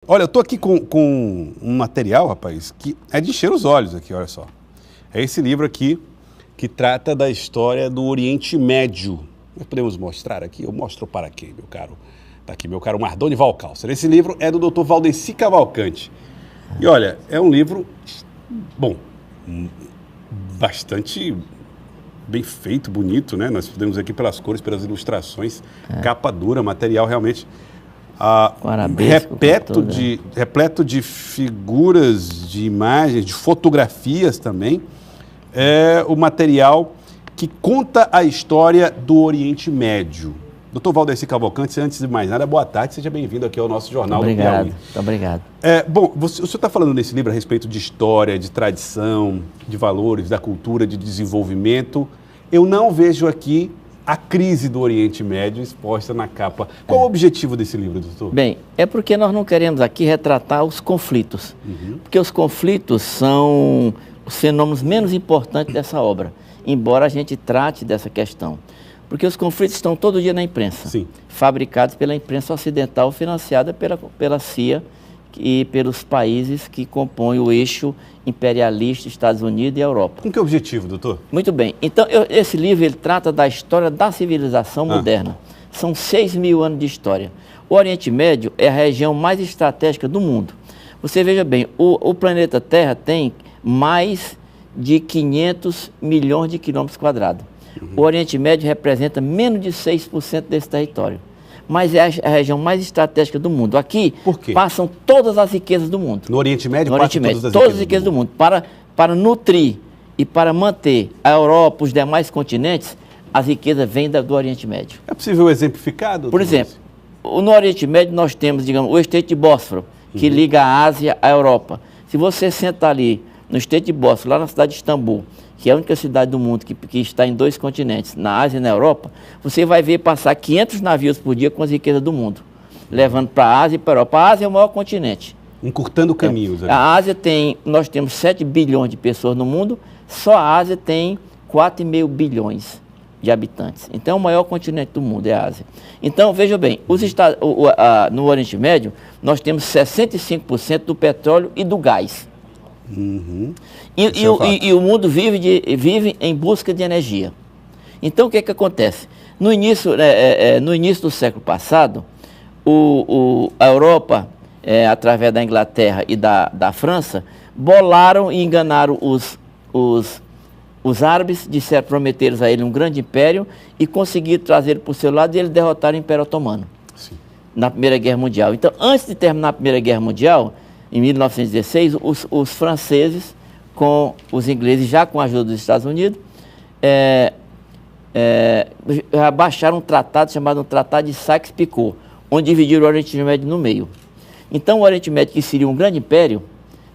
Olha, eu tô aqui com um material, rapaz, que é de encher os olhos aqui, olha só. É esse livro aqui que trata da história do Oriente Médio. Nós podemos mostrar aqui? Eu mostro para quem, meu caro? Tá aqui, meu caro Mardoni Valcárcel. Esse livro é do Dr. Valdeci Cavalcante. E olha, é um livro, bom, bastante bem feito, bonito, né? Nós podemos aqui pelas cores, pelas ilustrações, capa dura, material realmente... repleto de figuras, de imagens, de fotografias também. É o material que conta a história do Oriente Médio. Dr. Valdeci Cavalcante, antes de mais nada, boa tarde, seja bem-vindo aqui ao nosso Jornal do Piauí. Muito obrigado. Bom, o senhor está falando nesse livro a respeito de história, de tradição, de valores, da cultura, de desenvolvimento. Eu não vejo aqui a crise do Oriente Médio exposta na capa. Qual o objetivo desse livro, doutor? Bem, é porque nós não queremos aqui retratar os conflitos, porque os conflitos são os fenômenos menos importantes dessa obra, embora a gente trate dessa questão. Porque os conflitos estão todo dia na imprensa, Sim. fabricados pela imprensa ocidental, financiada pela CIA e pelos países que compõem o eixo imperialista, Estados Unidos e Europa. Com que objetivo, doutor? Muito bem. Então, esse livro ele trata da história da civilização moderna. São 6.000 anos de história. O Oriente Médio é a região mais estratégica do mundo. Você veja bem, o planeta Terra tem mais de 500 milhões de quilômetros quadrados. O Oriente Médio representa menos de 6% desse território. Mas é a região mais estratégica do mundo. Aqui passam todas as riquezas do mundo. No Oriente Médio no Oriente Médio, todas as riquezas do mundo. Para nutrir e para manter a Europa, os demais continentes, as riquezas vêm do Oriente Médio. É possível exemplificar, doutor? Por exemplo, no Oriente Médio nós temos, digamos, o Estreito de Bósforo, que liga a Ásia à Europa. Se você sentar ali no Estreito de Bósforo, lá na cidade de Istambul, que é a única cidade do mundo que está em 2 continentes, na Ásia e na Europa, você vai ver passar 500 navios por dia com as riquezas do mundo, levando para a Ásia e para a Europa. A Ásia é o maior continente. Encurtando caminhos. A Ásia nós temos 7 bilhões de pessoas no mundo, só a Ásia tem 4,5 bilhões de habitantes. Então, o maior continente do mundo é a Ásia. Então, veja bem, no Oriente Médio, nós temos 65% do petróleo e do gás. E o mundo vive em busca de energia. Então, o que acontece? No início do século passado, a Europa, através da Inglaterra e da França, bolaram e enganaram os árabes, prometeram a ele um grande império e conseguiram trazer para o seu lado e eles derrotaram o Império Otomano. Sim. Na Primeira Guerra Mundial. Então, antes de terminar a Primeira Guerra Mundial, em 1916, os franceses, com os ingleses, já com a ajuda dos Estados Unidos, baixaram um tratado chamado Tratado de Sykes-Picot, onde dividiram o Oriente Médio no meio. Então, o Oriente Médio, que seria um grande império,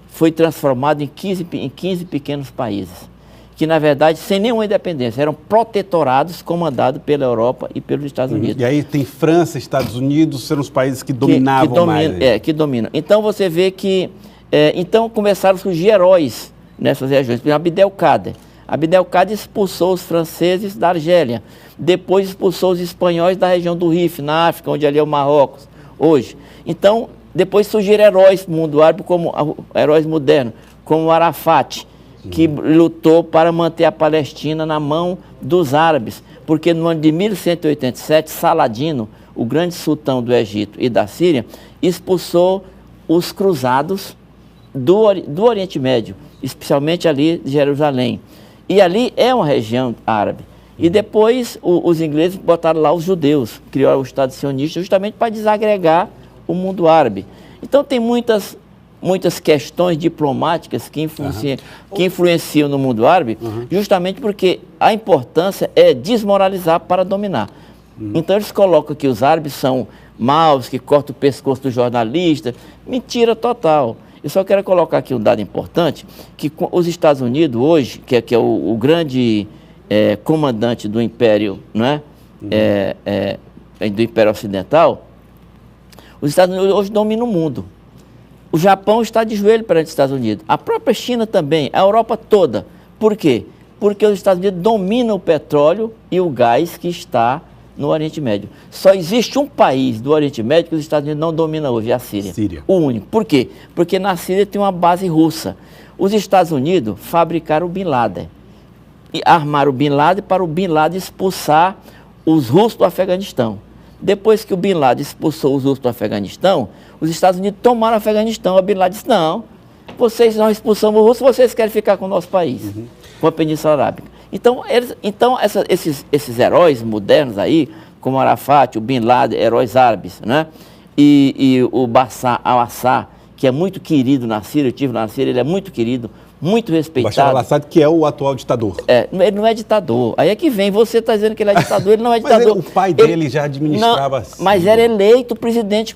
foi transformado em 15 pequenos países, que, na verdade, sem nenhuma independência, eram protetorados comandados pela Europa e pelos Estados Unidos. E aí tem França, Estados Unidos, são os países que dominavam mais. Que dominam. Então, você vê que... então, começaram a surgir heróis nessas regiões. Por exemplo, Abdel-Kader. Abdel-Kader expulsou os franceses da Argélia. Depois expulsou os espanhóis da região do Rif, na África, onde ali é o Marrocos, hoje. Então, depois surgiram heróis no mundo árabe, como heróis modernos, como o Arafat, que lutou para manter a Palestina na mão dos árabes, porque no ano de 1187, Saladino, o grande sultão do Egito e da Síria, expulsou os cruzados do Oriente Médio, especialmente ali de Jerusalém. E ali é uma região árabe. E depois os ingleses botaram lá os judeus, criaram o Estado sionista justamente para desagregar o mundo árabe. Então tem muitas questões diplomáticas que influenciam no mundo árabe, justamente porque a importância é desmoralizar para dominar. Então eles colocam que os árabes são maus, que cortam o pescoço do jornalista. Mentira total. Eu só quero colocar aqui um dado importante, que os Estados Unidos hoje, que é o grande comandante do Império, não é? Do Império Ocidental, os Estados Unidos hoje dominam o mundo. O Japão está de joelho perante os Estados Unidos. A própria China também, a Europa toda. Por quê? Porque os Estados Unidos dominam o petróleo e o gás que está no Oriente Médio. Só existe um país do Oriente Médio que os Estados Unidos não dominam hoje, é a Síria. O único. Por quê? Porque na Síria tem uma base russa. Os Estados Unidos fabricaram o Bin Laden. E armaram o Bin Laden para o Bin Laden expulsar os russos do Afeganistão. Depois que o Bin Laden expulsou os russos do Afeganistão, os Estados Unidos tomaram o Afeganistão. O Bin Laden disse, não, vocês não expulsamos os russos, vocês querem ficar com o nosso país, com a Península Arábica. Então, esses heróis modernos aí, como Arafat, o Bin Laden, heróis árabes, né? E o Bashar al-Assad, que é muito querido na Síria, eu estive na Síria, ele é muito querido, muito respeitado. Bashar al-Assad, que é o atual ditador. Ele não é ditador. Aí é que vem, você está dizendo que ele é ditador, ele não é ditador. Mas o pai dele já administrava assim. Mas era eleito presidente.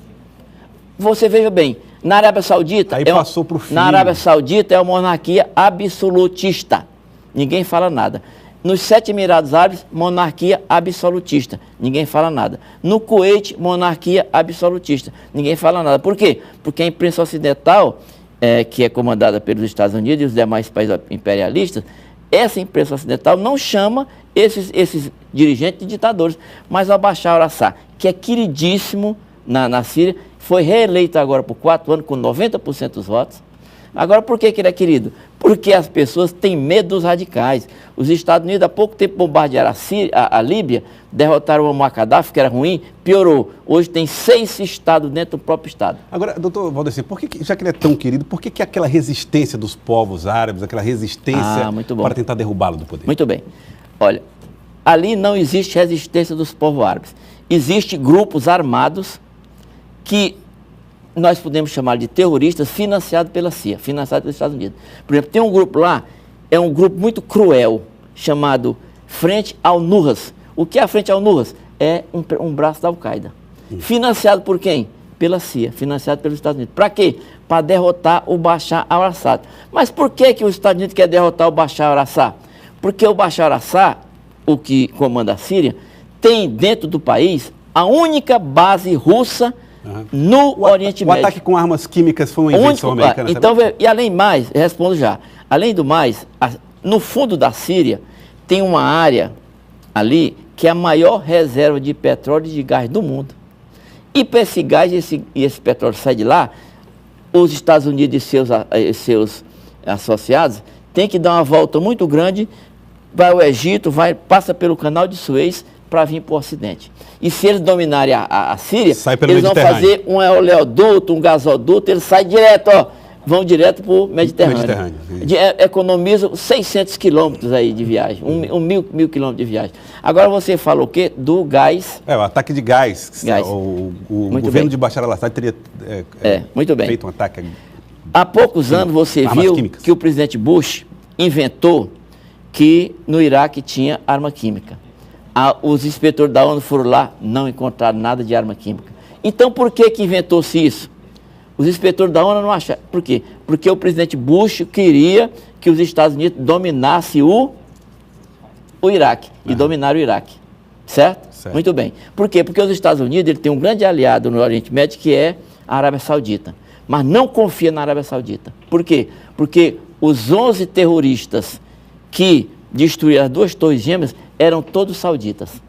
Você veja bem, na Arábia Saudita... Aí passou para o filho. Na Arábia Saudita é uma monarquia absolutista. Ninguém fala nada. Nos Sete Emirados Árabes, monarquia absolutista. Ninguém fala nada. No Kuwait, monarquia absolutista. Ninguém fala nada. Por quê? Porque a imprensa ocidental, que é comandada pelos Estados Unidos e os demais países imperialistas, essa imprensa ocidental não chama esses dirigentes de ditadores. Mas o Bashar al-Assad, que é queridíssimo na Síria, foi reeleito agora por 4 anos com 90% dos votos. Agora, por que ele é querido? Porque as pessoas têm medo dos radicais. Os Estados Unidos, há pouco tempo, bombardearam a Líbia, derrotaram o Muammar Gaddafi, que era ruim, piorou. Hoje tem 6 estados dentro do próprio estado. Agora, doutor Valdecir, já que ele é tão querido, por que aquela resistência dos povos árabes, aquela resistência para tentar derrubá-lo do poder? Muito bem. Olha, ali não existe resistência dos povos árabes. Existem grupos armados que nós podemos chamar de terroristas financiados pela CIA, financiados pelos Estados Unidos. Por exemplo, tem um grupo lá, é um grupo muito cruel, chamado Frente al-Nusra. O que é a Frente al-Nusra? É um braço da Al-Qaeda. Financiado por quem? Pela CIA, financiado pelos Estados Unidos. Para quê? Para derrotar o Bashar al-Assad. Mas por que os Estados Unidos querem derrotar o Bashar al-Assad? Porque o Bashar al-Assad, o que comanda a Síria, tem dentro do país a única base russa no Oriente Médio. O ataque com armas químicas foi uma invenção americana. Então, e além mais, respondo já, além do mais, no fundo da Síria tem uma área ali que é a maior reserva de petróleo e de gás do mundo. E para esse gás e esse petróleo sai de lá, os Estados Unidos e seus associados têm que dar uma volta muito grande, vai ao Egito, passa pelo canal de Suez para vir para o Ocidente. E se eles dominarem a Síria, eles vão fazer um oleoduto, um gasoduto, eles saem direto, vão direto para o Mediterrâneo. Economizam 600 quilômetros aí de viagem, mil quilômetros de viagem. Agora você falou o quê? Do gás. O ataque de gás. O governo de Bashar al-Assad teria feito um ataque. Há poucos anos você viu que o presidente Bush inventou que no Iraque tinha arma química. Os inspetores da ONU foram lá, não encontraram nada de arma química. Então, por que inventou-se isso? Os inspetores da ONU não acharam. Por quê? Porque o presidente Bush queria que os Estados Unidos dominassem o Iraque. E dominaram o Iraque. Certo? Muito bem. Por quê? Porque os Estados Unidos tem um grande aliado no Oriente Médio, que é a Arábia Saudita. Mas não confia na Arábia Saudita. Por quê? Porque os 11 terroristas que destruíram as 2 torres gêmeas eram todos sauditas.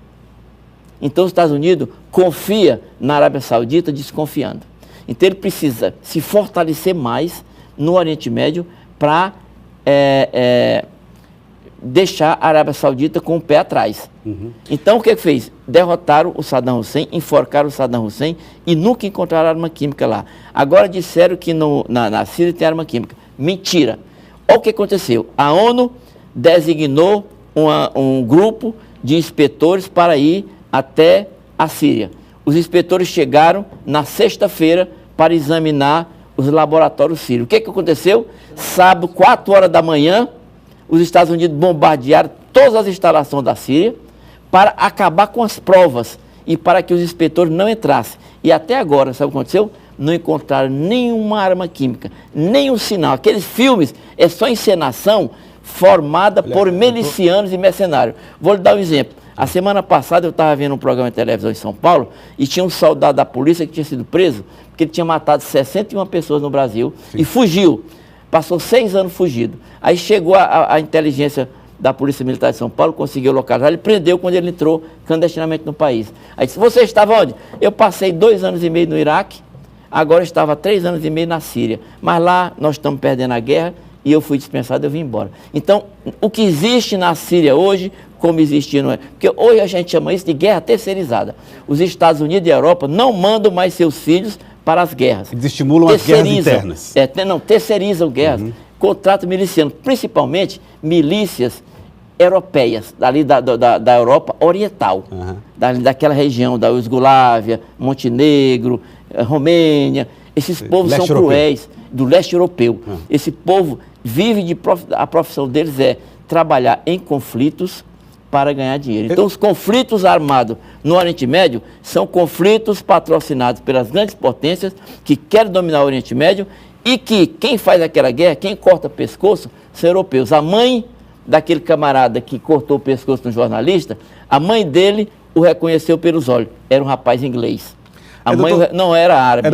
Então os Estados Unidos confia na Arábia Saudita desconfiando. Então ele precisa se fortalecer mais no Oriente Médio para deixar a Arábia Saudita com o pé atrás. Então o que fez? Derrotaram o Saddam Hussein, enforcaram o Saddam Hussein e nunca encontraram arma química lá. Agora disseram que na Síria tem arma química. Mentira. Olha o que aconteceu. A ONU designou um grupo de inspetores para ir até a Síria. Os inspetores chegaram na sexta-feira para examinar os laboratórios sírios. O que aconteceu? Sábado, 4 horas da manhã, os Estados Unidos bombardearam todas as instalações da Síria para acabar com as provas e para que os inspetores não entrassem. E até agora, sabe o que aconteceu? Não encontraram nenhuma arma química, nenhum sinal. Aqueles filmes é só encenação formada por milicianos e mercenários. Vou lhe dar um exemplo. A semana passada eu estava vendo um programa de televisão em São Paulo e tinha um soldado da polícia que tinha sido preso porque ele tinha matado 61 pessoas no Brasil e fugiu. Passou 6 anos fugido. Aí chegou a inteligência da Polícia Militar de São Paulo, conseguiu localizar, ele prendeu quando ele entrou clandestinamente no país. Aí disse, você estava onde? Eu passei 2 anos e meio no Iraque, agora estava 3 anos e meio na Síria. Mas lá nós estamos perdendo a guerra e eu fui dispensado, eu vim embora. Então, o que existe na Síria hoje, como existia, não é? Porque hoje a gente chama isso de guerra terceirizada. Os Estados Unidos e a Europa não mandam mais seus filhos para as guerras. Eles estimulam as guerras internas. Terceirizam guerras. Contrato miliciano, principalmente milícias europeias, dali da Europa Oriental, daquela região da Iugoslávia, Montenegro, Romênia. Esses povos são cruéis, do leste europeu. Esse povo vive a profissão deles é trabalhar em conflitos para ganhar dinheiro. Então, os conflitos armados no Oriente Médio são conflitos patrocinados pelas grandes potências que querem dominar o Oriente Médio e que quem faz aquela guerra, quem corta o pescoço, são europeus. A mãe daquele camarada que cortou o pescoço no jornalista, a mãe dele o reconheceu pelos olhos. Era um rapaz inglês. A mãe não era árabe.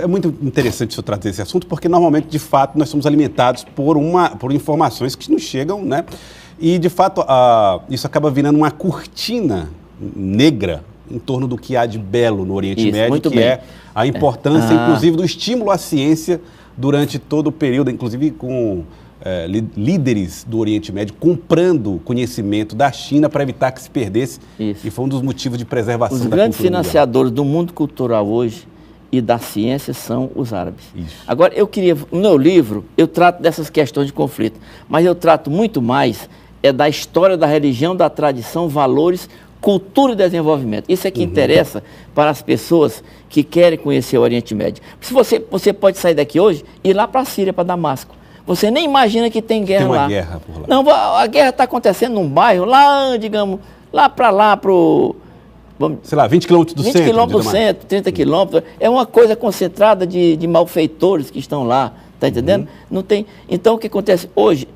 É muito interessante o senhor trazer esse assunto, porque normalmente, de fato, nós somos alimentados por informações que nos chegam, né? E, de fato, isso acaba virando uma cortina negra em torno do que há de belo no Oriente Médio, que é a importância, inclusive, do estímulo à ciência durante todo o período, inclusive com líderes do Oriente Médio comprando conhecimento da China para evitar que se perdesse. Isso. E foi um dos motivos de preservação da cultura. Os grandes financiadores do mundo cultural hoje e da ciência são os árabes. Isso. Agora, no meu livro, eu trato dessas questões de conflito, mas eu trato muito mais da história da religião, da tradição, valores, cultura e desenvolvimento. Isso é que interessa para as pessoas que querem conhecer o Oriente Médio. Se você pode sair daqui hoje e ir lá para a Síria, para Damasco. Você nem imagina que tem guerra lá. Tem uma guerra por lá. Não, a guerra está acontecendo num bairro lá, digamos, lá para o... sei lá, 20 quilômetros do centro. 20 quilômetros do centro, 30 quilômetros. É uma coisa concentrada de malfeitores que estão lá, está entendendo? Não tem... Então, o que acontece hoje,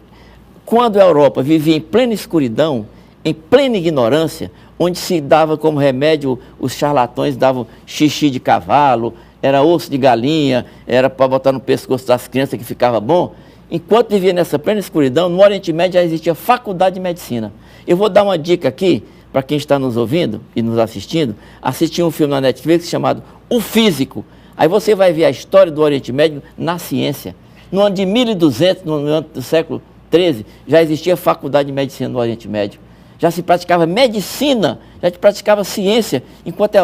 quando a Europa vivia em plena escuridão, em plena ignorância, onde se dava como remédio, os charlatões davam xixi de cavalo, era osso de galinha, era para botar no pescoço das crianças que ficava bom. Enquanto vivia nessa plena escuridão, no Oriente Médio já existia faculdade de medicina. Eu vou dar uma dica aqui, para quem está nos ouvindo e nos assistindo, assistir um filme na Netflix chamado O Físico. Aí você vai ver a história do Oriente Médio na ciência. No ano de 1200, no ano do século XIII, já existia faculdade de medicina no Oriente Médio. Já se praticava medicina, já se praticava ciência, enquanto a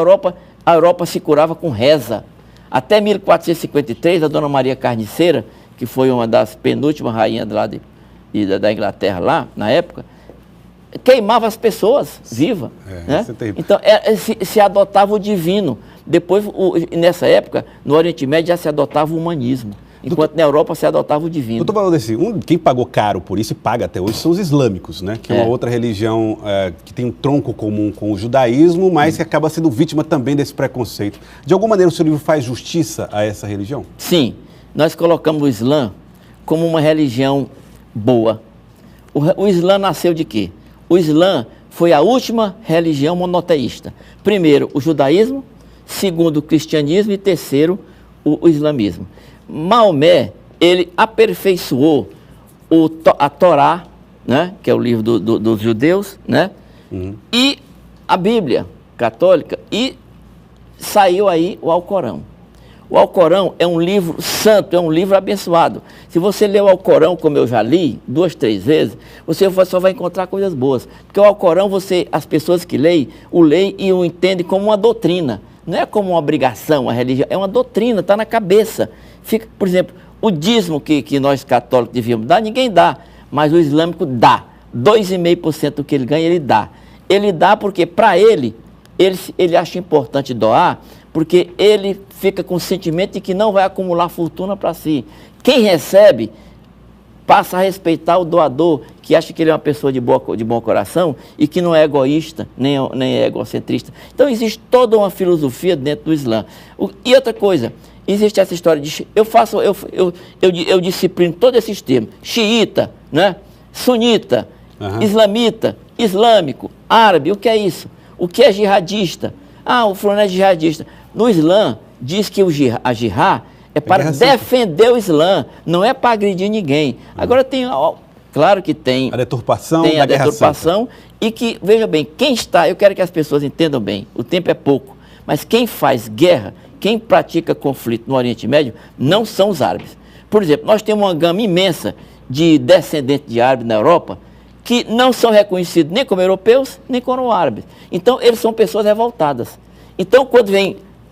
Europa se curava com reza. Até 1453, a Dona Maria Carniceira, que foi uma das penúltimas rainhas da Inglaterra lá, na época, queimava as pessoas vivas. Né? Então, se adotava o divino. Depois, nessa época, no Oriente Médio já se adotava o humanismo. Enquanto na Europa se adotava o divino. Doutor Valdeci, quem pagou caro por isso e paga até hoje são os islâmicos, né? Que é uma outra religião que tem um tronco comum com o judaísmo, mas que acaba sendo vítima também desse preconceito. De alguma maneira o seu livro faz justiça a essa religião? Sim. Nós colocamos o Islã como uma religião boa. O Islã nasceu de quê? O Islã foi a última religião monoteísta. Primeiro, o judaísmo, segundo, o cristianismo e terceiro, o islamismo. Maomé, ele aperfeiçoou a Torá, né, que é o livro dos judeus, né, e a Bíblia católica, e saiu aí o Alcorão. O Alcorão é um livro santo, é um livro abençoado. Se você ler o Alcorão, como eu já li, 2, 3 vezes, você só vai encontrar coisas boas. Porque o Alcorão, as pessoas que leem e o entendem como uma doutrina. Não é como uma obrigação, a religião, é uma doutrina, está na cabeça. Fica, por exemplo, o dízimo que nós católicos devíamos dar, ninguém dá, mas o islâmico dá. 2,5% do que ele ganha, ele dá. Ele dá porque, para ele acha importante doar, porque ele fica com o sentimento de que não vai acumular fortuna para si. Quem recebe passa a respeitar o doador, que acha que ele é uma pessoa de bom coração e que não é egoísta, nem é egocentrista. Então, existe toda uma filosofia dentro do Islã. E outra coisa, existe essa história de... Eu disciplino todos esses termos. Xiita, né? Sunita, islamita, islâmico, árabe, o que é isso? O que é jihadista? O fulano é jihadista. No Islã, diz que a jihad é para defender o Islã, não é para agredir ninguém. Agora tem Claro que tem. A deturpação tem da a Guerra deturpação. Santa. E que, veja bem, quem está, eu quero que as pessoas entendam bem, o tempo é pouco, mas quem faz guerra, quem pratica conflito no Oriente Médio, não são os árabes. Por exemplo, nós temos uma gama imensa de descendentes de árabes na Europa que não são reconhecidos nem como europeus, nem como árabes. Então, eles são pessoas revoltadas. Então, quando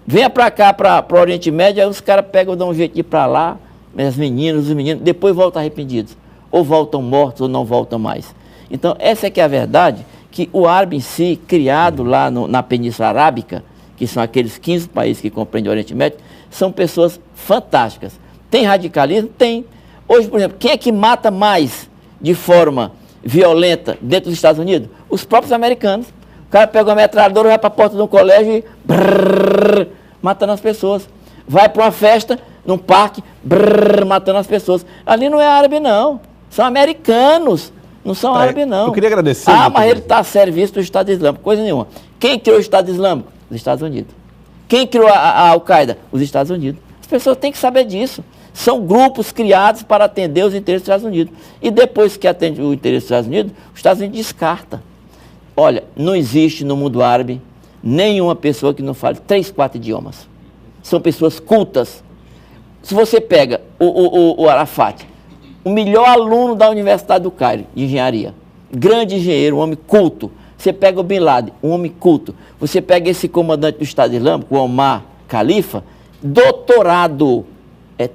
venha para cá, para o Oriente Médio, aí os caras pegam, dão um jeito de ir para lá, as meninas, os meninos, depois voltam arrependidos. Ou voltam mortos ou não voltam mais. Então, essa é que é a verdade, que o árabe em si, criado lá na Península Arábica, que são aqueles 15 países que compreendem o Oriente Médio, são pessoas fantásticas. Tem radicalismo? Tem. Hoje, por exemplo, quem é que mata mais de forma violenta dentro dos Estados Unidos? Os próprios americanos. O cara pega uma metralhadora, vai para a porta de um colégio e matando as pessoas. Vai para uma festa, num parque, matando as pessoas. Ali não é árabe, não. São americanos. Não são árabes, não. Eu queria agradecer. Mas ele está a serviço do Estado Islâmico. Coisa nenhuma. Quem criou o Estado Islâmico? Os Estados Unidos. Quem criou a Al-Qaeda? Os Estados Unidos. As pessoas têm que saber disso. São grupos criados para atender os interesses dos Estados Unidos. E depois que atende o interesse dos Estados Unidos, os Estados Unidos descarta. Olha, não existe no mundo árabe nenhuma pessoa que não fale 3, 4 idiomas. São pessoas cultas. Se você pega o Arafat, o melhor aluno da Universidade do Cairo, de engenharia, grande engenheiro, um homem culto. Você pega o Bin Laden, um homem culto. Você pega esse comandante do Estado Islâmico, o Omar Khalifa, doutorado.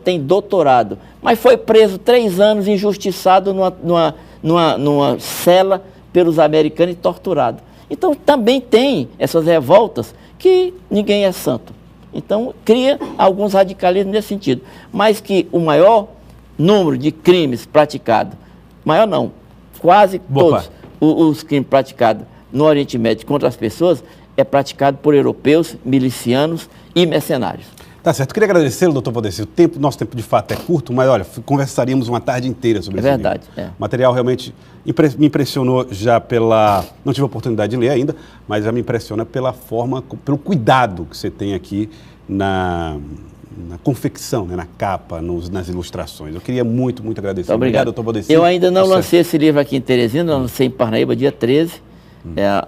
Tem doutorado. Mas foi preso 3 anos, injustiçado numa cela pelos americanos e torturado. Então também tem essas revoltas que ninguém é santo. Então cria alguns radicalismos nesse sentido. Mas que o maior número de crimes praticados, maior não, quase todos os crimes praticados no Oriente Médio contra as pessoas é praticado por europeus, milicianos e mercenários. Tá certo. Queria agradecer, doutor Valdeci. Nosso tempo de fato é curto, mas olha, conversaríamos uma tarde inteira sobre esse livro. É. O material realmente me impressionou já não tive a oportunidade de ler ainda, mas já me impressiona pela forma, pelo cuidado que você tem aqui na confecção, né, na capa, nas ilustrações. Eu queria muito agradecer. Obrigado, doutor Valdeci. Eu ainda não lancei esse livro aqui em Teresina, eu lancei em Parnaíba dia 13.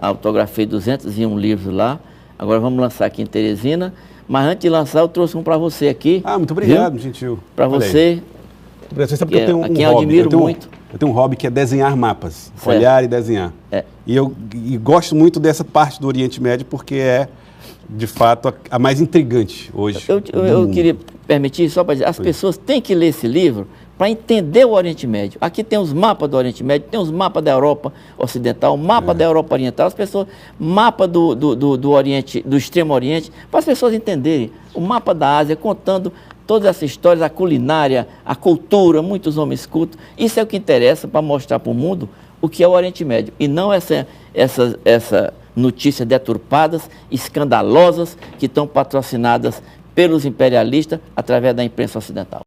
Autografei 201 livros lá. Agora vamos lançar aqui em Teresina. Mas antes de lançar, eu trouxe um para você aqui. Muito obrigado, gentil. Para você. Você sabe que eu tenho um hobby. Eu admiro muito. Eu tenho um hobby que é desenhar mapas, olhar e desenhar. E gosto muito dessa parte do Oriente Médio porque é, de fato, a mais intrigante hoje. Eu queria permitir, só para dizer, as pessoas têm que ler esse livro para entender o Oriente Médio. Aqui tem os mapas do Oriente Médio, tem os mapas da Europa Ocidental, mapa da Europa Oriental, as pessoas, mapa do Oriente, do Extremo Oriente, para as pessoas entenderem. O mapa da Ásia, contando todas essas histórias, a culinária, a cultura, muitos homens cultos. Isso é o que interessa para mostrar para o mundo o que é o Oriente Médio. E não essa notícias deturpadas, escandalosas, que estão patrocinadas pelos imperialistas através da imprensa ocidental.